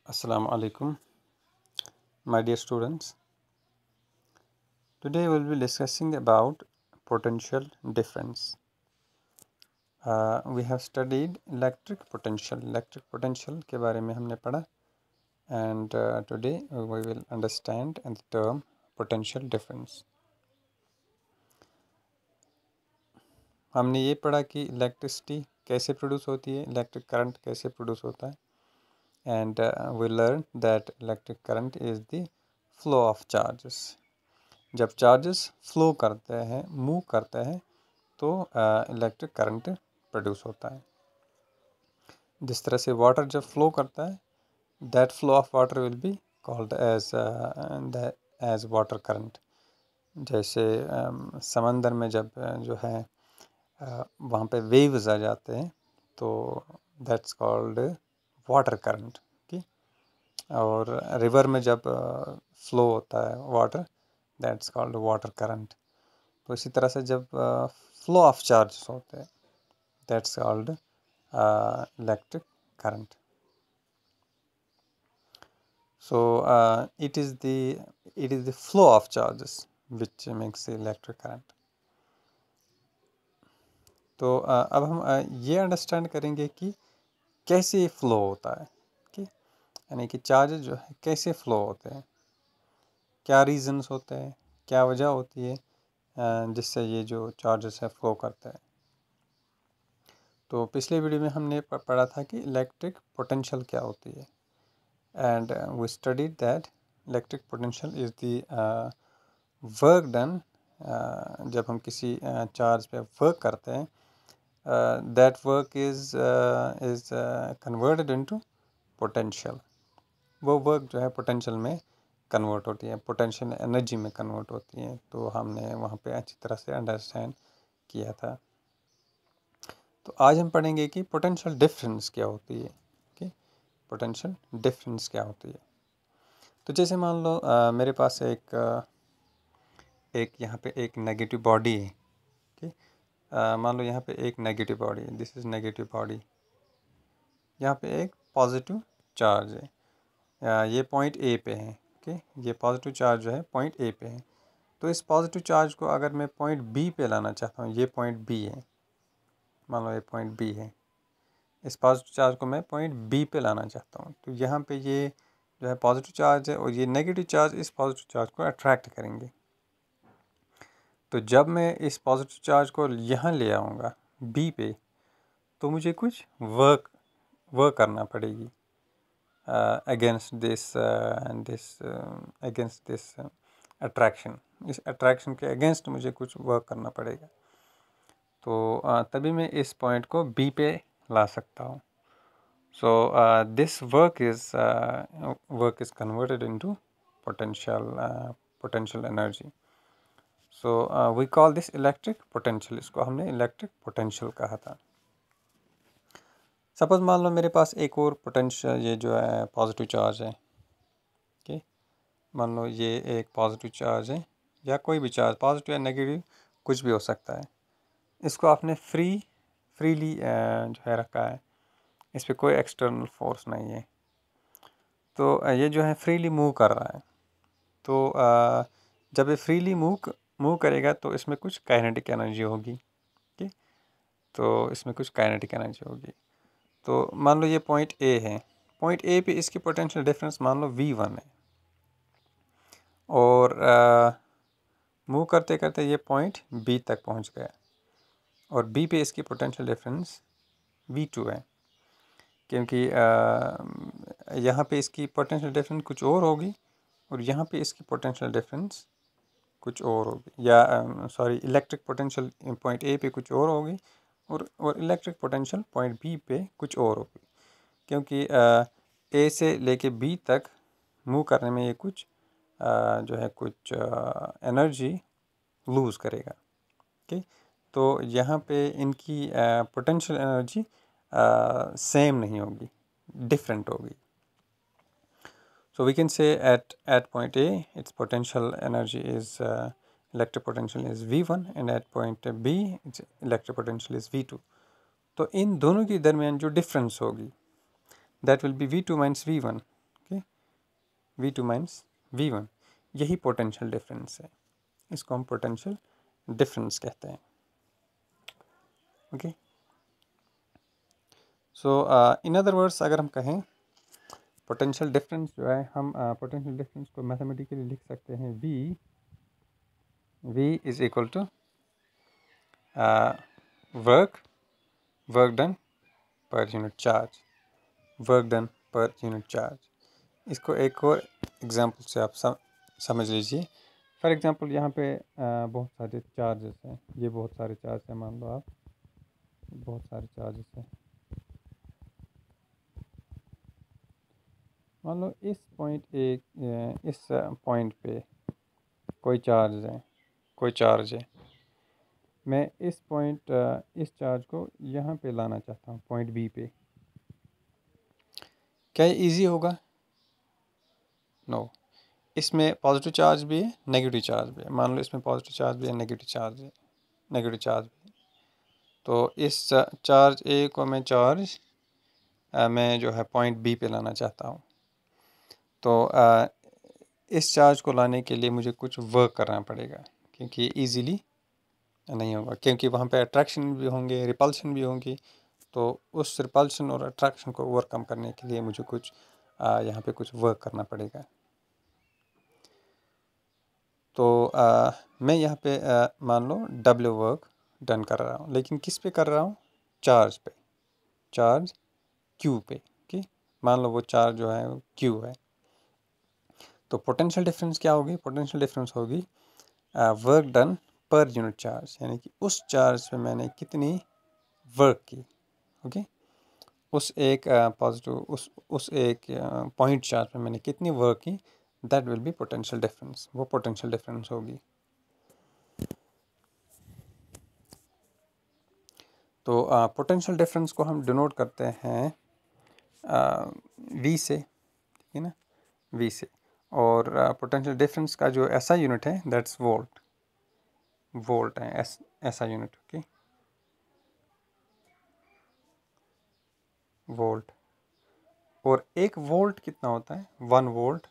Assalamu alaikum, my dear students. Today we'll be discussing about potential difference. We have studied electric potential. Electric potential के बारे में हमने पढ़ा and today we will understand the term potential difference. हमने ये पढ़ा कि electricity कैसे प्रोड्यूस होती है, इलेक्ट्रिक करंट कैसे प्रोड्यूस होता है and we learned that electric current is the flow of charges. जब चार्जेस फ्लो करते हैं, मूव करते हैं, तो इलेक्ट्रिक करंट प्रोड्यूस होता है. जिस तरह से वाटर जब फ्लो करता है, that flow of water will be called as water current. जैसे समंदर में जब जो है वहाँ पे वेव्स आ जाते हैं, तो दैट्स कॉल्ड वाटर करंट. और रिवर में जब फ्लो होता है water, that's called water current. तो इसी तरह से जब फ्लो ऑफ चार्जेस होते हैं, that's called electric current. So it is the flow of charges which makes the electric current. तो अब हम ये अंडरस्टैंड करेंगे कि कैसे फ्लो होता है, यानी कि चार्जेस जो है कैसे फ्लो होते हैं, क्या रीजंस होते हैं, क्या वजह होती है जिससे ये जो चार्जेस है फ्लो करते हैं. तो पिछले वीडियो में हमने पढ़ा था कि इलेक्ट्रिक पोटेंशियल क्या होती है, and we studied that electric potential is the work done. जब हम किसी चार्ज पे वर्क करते हैं, that work is converted into potential. वो वर्क जो है पोटेंशियल में कन्वर्ट होती है, पोटेंशियल एनर्जी में कन्वर्ट होती है. तो हमने वहाँ पे अच्छी तरह से अंडरस्टैंड किया था. तो आज हम पढ़ेंगे कि पोटेंशियल डिफरेंस क्या होती है, पोटेंशियल डिफरेंस क्या होती है. तो जैसे मान लो मेरे पास एक यहाँ पे एक नेगेटिव बॉडी है. मान लो यहाँ पे एक नेगेटिव बॉडी है, दिस इज़ नेगेटिव बॉडी. यहाँ पे एक पॉजिटिव चार्ज है, ये पॉइंट ए पे है. ये पॉजिटिव चार्ज जो है पॉइंट ए पे है. तो इस पॉजिटिव चार्ज को अगर मैं पॉइंट बी पे लाना चाहता हूँ, ये पॉइंट बी है, मान लो ये पॉइंट बी है, इस पॉजिटिव चार्ज को मैं पॉइंट बी पे लाना चाहता हूँ. तो यहाँ पे ये जो है पॉजिटिव चार्ज है और ये नेगेटिव चार्ज इस पॉजिटिव चार्ज को अट्रैक्ट करेंगे. तो जब मैं इस पॉजिटिव चार्ज को यहाँ ले आऊँगा बी पे, तो मुझे कुछ वर्क करना पड़ेगी अगेंस्ट दिस अट्रैक्शन. इस अट्रैक्शन के अगेंस्ट मुझे कुछ वर्क करना पड़ेगा. तो तभी मैं इस पॉइंट को बी पे ला सकता हूँ. So this work is converted into potential energy. So we call this electric potential. इसको हमने electric potential कहा था. सपोज मान लो मेरे पास एक और पोटेंशियल, ये जो है पॉजिटिव चार्ज है. मान लो ये एक पॉजिटिव चार्ज है, या कोई भी चार्ज, पॉजिटिव या नेगेटिव कुछ भी हो सकता है. इसको आपने फ्रीली जो है रखा है, इस पर कोई एक्सटर्नल फोर्स नहीं है. तो ये जो है फ्रीली मूव कर रहा है. तो जब ये फ्रीली मूव करेगा तो इसमें कुछ काइनेटिक एनर्जी होगी. तो इसमें कुछ काइनेटिक एनर्जी होगी. तो मान लो ये पॉइंट ए है, पॉइंट ए पे इसकी पोटेंशियल डिफरेंस मान लो V1 है, और मूव करते करते ये पॉइंट बी तक पहुंच गया, और बी पे इसकी पोटेंशियल डिफरेंस V2 है. क्योंकि यहाँ पे इसकी पोटेंशियल डिफरेंस कुछ और होगी, और यहाँ पे इसकी पोटेंशियल डिफरेंस कुछ और होगी, या sorry, electric potential point A पे कुछ और होगी, और इलेक्ट्रिक पोटेंशियल पॉइंट बी पे कुछ और होगी. क्योंकि ए से लेके बी तक मूव करने में ये कुछ जो है कुछ एनर्जी लूज़ करेगा. तो यहाँ पे इनकी पोटेंशियल एनर्जी सेम नहीं होगी, डिफरेंट होगी. So we can say at point A, its potential energy is electric potential is V1, and at point B, its electric potential is V2. तो इन दोनों के दरमियान जो डिफरेंस होगी, that will be V2 minus V1. V2 minus V1, यही potential difference है, इसको हम पोटेंशियल डिफरेंस कहते हैं। Okay, so in other words अगर हम कहें पोटेंशियल डिफरेंस जो है, हम पोटेंशियल डिफरेंस को मैथमेटिकली लिख सकते हैं V is equal to work done per unit charge, work done per unit charge. इसको एक और एग्जांपल से आप समझ लीजिए। फॉर एग्जांपल यहाँ पे बहुत सारे चार्जेस हैं, ये बहुत सारे चार्ज हैं, मान लो आप बहुत सारे चार्जेस हैं। मान लो इस पॉइंट पे कोई चार्ज है, मैं इस चार्ज को यहाँ पे लाना चाहता हूँ, पॉइंट बी पे। क्या ये ईजी होगा? नो। इसमें पॉजिटिव चार्ज भी है, नेगेटिव चार्ज भी है। मान लो इसमें पॉजिटिव चार्ज भी है, नेगेटिव चार्ज भी है। तो इस चार्ज ए को मैं जो है पॉइंट बी पे लाना चाहता हूँ। तो इस चार्ज को लाने के लिए मुझे कुछ वर्क करना पड़ेगा, क्योंकि इजीली नहीं होगा, क्योंकि वहाँ पे अट्रैक्शन भी होंगे, रिपल्शन भी होंगी। तो उस रिपल्शन और अट्रैक्शन को ओवरकम करने के लिए मुझे कुछ यहाँ पे कुछ वर्क करना पड़ेगा। तो मैं यहाँ पे मान लो W वर्क डन कर रहा हूँ, लेकिन किस पे कर रहा हूँ? चार्ज पे, चार्ज Q पे। ओके, मान लो वो चार्ज जो है Q है। तो पोटेंशियल डिफरेंस क्या होगी? पोटेंशियल डिफरेंस होगी work done per unit charge, यानी कि उस चार्ज पे मैंने कितनी वर्क की। ओके, उस एक पॉजिटिव उस एक पॉइंट चार्ज पे मैंने कितनी वर्क की, that will B potential difference, वो पोटेंशियल डिफरेंस होगी। तो पोटेंशियल डिफरेंस को हम डिनोट करते हैं V से, ठीक है ना, V से। और पोटेंशियल डिफरेंस का जो ऐसा यूनिट है दैट्स वोल्ट है, ऐसा यूनिट। Okay, volt. और एक वोल्ट कितना होता है? 1 volt.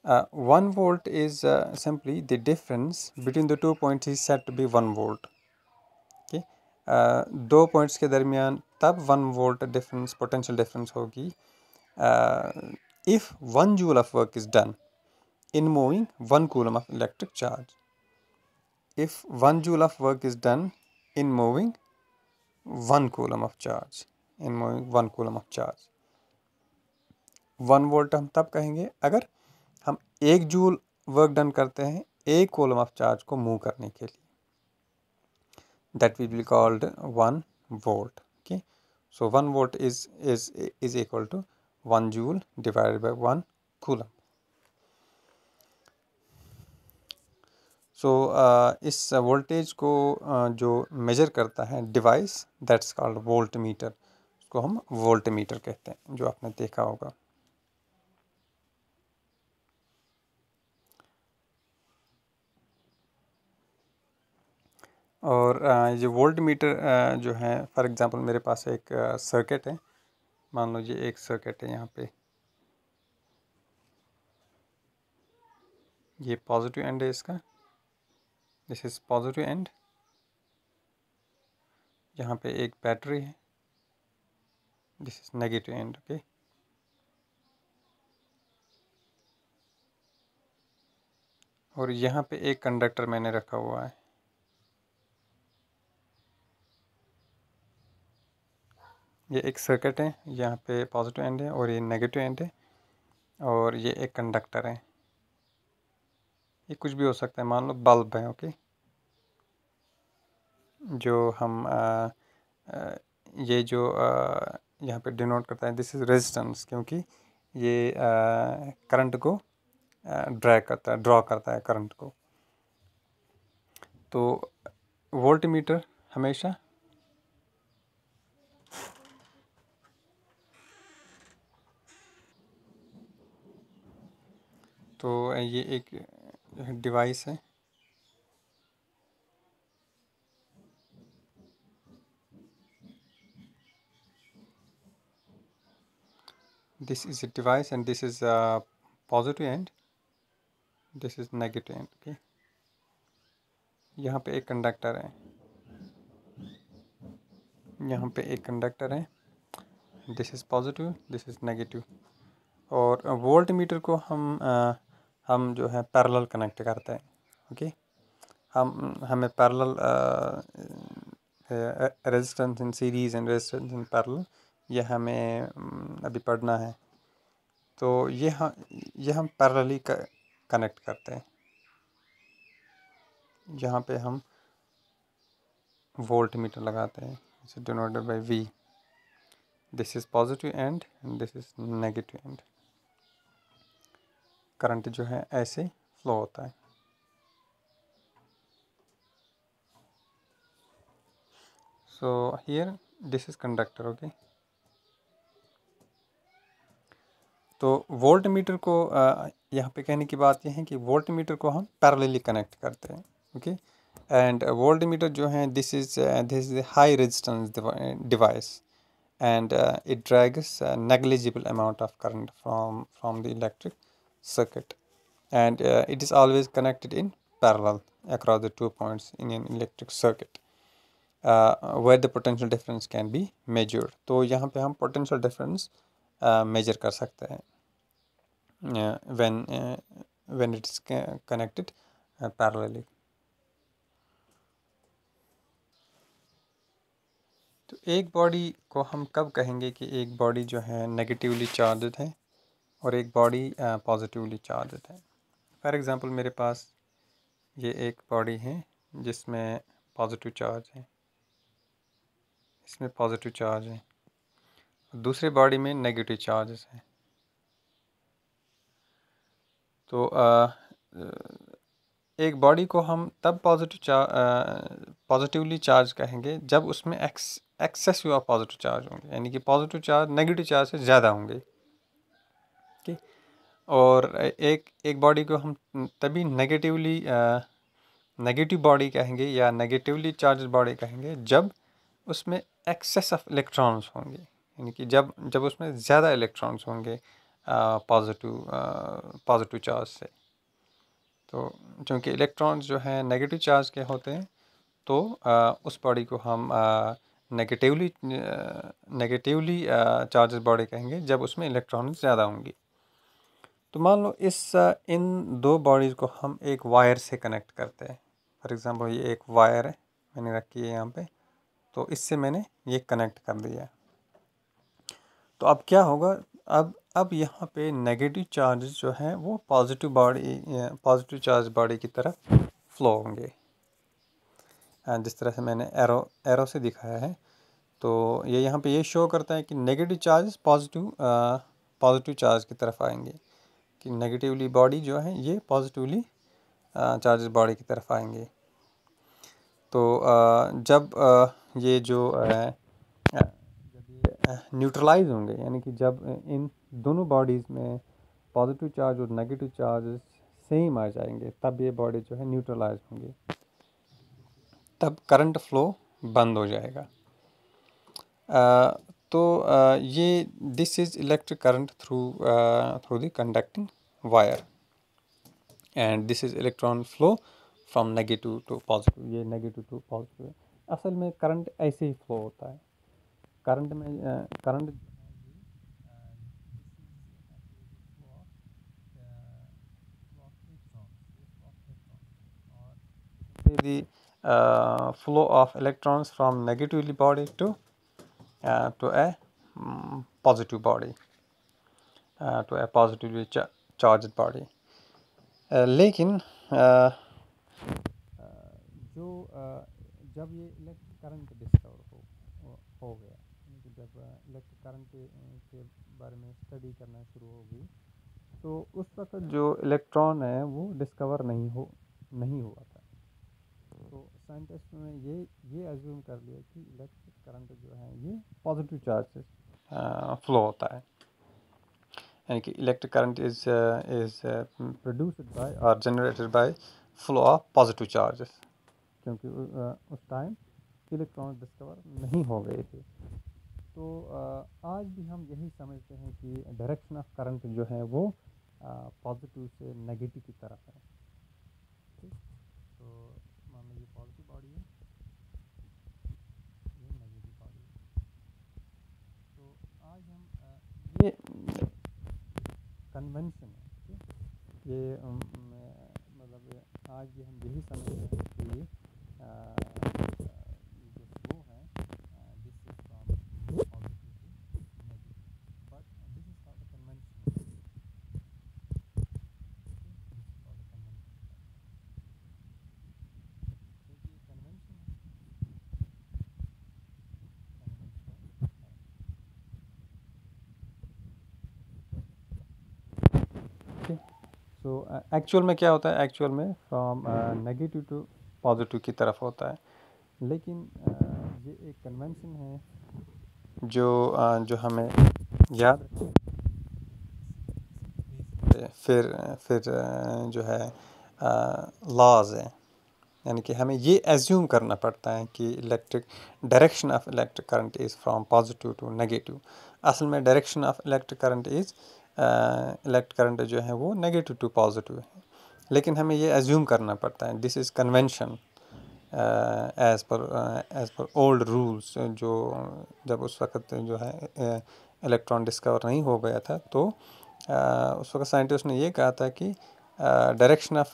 1 volt is simply the difference between the 2 points is said to be 1 volt. Okay, दो पॉइंट्स के दरमियान तब 1 वोल्ट डिफरेंस पोटेंशियल डिफरेंस होगी if 1 joule of work is done in moving 1 coulomb of electric charge. If 1 joule of work is done in moving 1 coulomb of charge, 1 volt हम तब कहेंगे अगर हम 1 जूल वर्क डन करते हैं 1 coulomb of charge को move करने के लिए, that will be called 1 volt. Okay, so 1 volt is equal to 1 joule divided by 1 coulomb. So इस वोल्टेज को जो मेजर करता है device, that's called volt meter. उसको हम वोल्ट मीटर कहते हैं, जो आपने देखा होगा। और ये वोल्ट मीटर जो है, फॉर एग्जांपल मेरे पास एक सर्किट है। मान लो ये एक सर्किट है, यहाँ पे ये पॉजिटिव एंड है इसका, दिस इज पॉजिटिव एंड। यहाँ पे एक बैटरी है, this is negative and. Okay, और यहाँ पे एक कंडक्टर मैंने रखा हुआ है। ये एक सर्किट है, यहाँ पे पॉजिटिव एंड है और ये नेगेटिव एंड है, और ये एक कंडक्टर है। ये कुछ भी हो सकता है, मान लो बल्ब है। ओके, जो हम ये जो यहाँ पे डिनोट करता है, दिस इज रेजिस्टेंस, क्योंकि ये करंट को ड्रॉ करता है करंट को। तो वोल्ट मीटर हमेशा तो ये एक डिवाइस है। this is a device and this is positive end, this is negative end. Okay, यहाँ पे एक कंडक्टर है, यहाँ पे एक कंडक्टर है, this is positive, this is negative. और वोल्ट मीटर को हम जो है पैरेलल कनेक्ट करते हैं। ओके, हमें parallel resistance in series and resistance in parallel, ये हमें अभी पढ़ना है। तो ये हम पैरेलली कनेक्ट करते हैं। यहाँ पे हम वोल्ट मीटर लगाते हैं, इसे denoted by V। This is positive and and this is negative and. Current जो है ऐसे फ्लो होता है। So here this is conductor. Okay, तो वोल्ट मीटर को यहाँ पे कहने की बात यह है कि वोल्ट मीटर को हम पैरेलली कनेक्ट करते हैं। ओके, एंड वोल्ट मीटर जो है this is high resistance device and it drags a negligible amount of current from the electric circuit, and it is always connected in parallel across the 2 points in an electric circuit where the potential difference can be measured। तो यहाँ पे हम potential difference measure कर सकते हैं when it is connected parallelly। तो एक body को हम कब कहेंगे कि एक बॉडी जो है नेगेटिवली चार्जड है और एक बॉडी पॉजिटिवली चार्जड है। फॉर एग्ज़ाम्पल मेरे पास ये एक बॉडी है जिसमें पॉजिटिव चार्ज है, इसमें पॉजिटिव चार्ज है, दूसरे बॉडी में नेगेटिव चार्जेस हैं। तो एक बॉडी को हम तब पॉजिटिवली चार्ज कहेंगे जब उसमें एक्सेसिव ऑफ पॉजिटिव चार्ज होंगे, यानी कि पॉजिटिव चार्ज नेगेटिव चार्ज से ज़्यादा होंगे। ठीक, और एक बॉडी को हम तभी नेगेटिव बॉडी कहेंगे या नेगेटिवली चार्ज बॉडी कहेंगे जब उसमें एक्सेस ऑफ इलेक्ट्रॉन्स होंगे, यानी कि जब उसमें ज़्यादा इलेक्ट्रॉन्स होंगे पॉजिटिव चार्ज से। तो चूँकि इलेक्ट्रॉन्स जो हैं नेगेटिव चार्ज के होते हैं, तो उस बॉडी को हम नेगेटिवली चार्जेस बॉडी कहेंगे जब उसमें इलेक्ट्रॉन्स ज़्यादा होंगी। तो मान लो इन दो बॉडीज़ को हम एक वायर से कनेक्ट करते हैं। फॉर एग्ज़ाम्पल ये एक वायर है, मैंने रखी है यहाँ पे, तो इससे मैंने ये कनेक्ट कर दिया। तो अब क्या होगा, अब यहाँ पे नेगेटिव चार्जेस जो हैं वो पॉजिटिव चार्ज बॉडी की तरफ फ्लो होंगे। जिस तरह से मैंने एरो से दिखाया है, तो ये यहाँ पे ये शो करता है कि नेगेटिव चार्जेस पॉजिटिव चार्ज की तरफ आएंगे, कि नेगेटिवली बॉडी जो है ये पॉजिटिवली चार्जेस बॉडी की तरफ आएंगे। तो जब ये न्यूट्रलाइज होंगे, यानी कि जब इन दोनों बॉडीज़ में पॉजिटिव चार्ज और नेगेटिव चार्जेस सेम आ जाएंगे, तब ये बॉडी जो है न्यूट्रलाइज होंगी, तब करंट फ्लो बंद हो जाएगा। ये this is electric current through the conducting wire, and this is electron flow from negative to positive. ये नेगेटिव टू पॉजिटिव है। असल में करंट ऐसे ही फ्लो होता है। Current the flow of electrons from negatively body to a positive body, to a positively charged body। लेकिन जब ये इलेक्ट्रिक करंट डिस्कवर हो गया, जब इलेक्ट्रिक करंट के बारे में स्टडी करना शुरू हो गई, तो उस वक्त जो इलेक्ट्रॉन है वो डिस्कवर नहीं हुआ था। तो साइंटिस्ट ने ये अज्यूम कर लिया कि इलेक्ट्रिक करंट जो है ये पॉजिटिव चार्ज से फ्लो होता है, यानी कि electric current is produced by और generated by flow of positive charges, क्योंकि उस टाइम इलेक्ट्रॉन डिस्कवर नहीं हो गए थे। तो आज भी हम यही समझते हैं कि डायरेक्शन ऑफ करंट जो है वो पॉजिटिव से नेगेटिव की तरफ है। ठीक, तो मान लो ये पॉजिटिव बॉडी है, ये नेगेटिव बॉडी है। तो आज हम ये कन्वेंशन है, ठीक, ये मतलब आज भी हम यही समझते हैं कि ये जो फ्लो है this is from positive to negative, but this is called convention, this is called convention. क्योंकि कन्वेंशन कन्वेंशन, सो एक्चुअल में क्या होता है, एक्चुअल में फ्रॉम नेगेटिव टू पॉजिटिव की तरफ होता है, लेकिन ये एक कन्वेंशन है जो हमें याद रखना है। फिर जो है लॉज है, यानी कि हमें ये एज्यूम करना पड़ता है कि electric direction of electric current is from positive to negative. असल में direction of electric current is electric current जो है वो नेगेटिव टू पॉजिटिव है, लेकिन हमें ये एज्यूम करना पड़ता है। This is convention as per old rules, जो जब उस वक़्त जो है इलेक्ट्रॉन डिस्कवर नहीं हो गया था, तो उस वक्त साइंटिस्ट ने ये कहा था कि direction of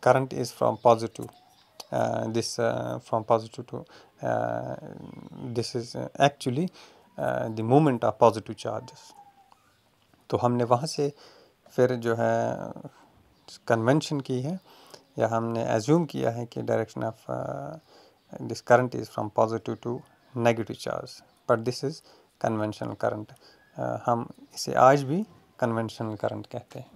current is from positive, this from positive to this is actually the movement of positive charges। तो हमने वहाँ से फिर जो है कन्वेंशन की है, या हमने एज्यूम किया है कि direction of this current is from positive to negative charge, but this is conventional current. हम इसे आज भी कन्वेंशनल करंट कहते हैं।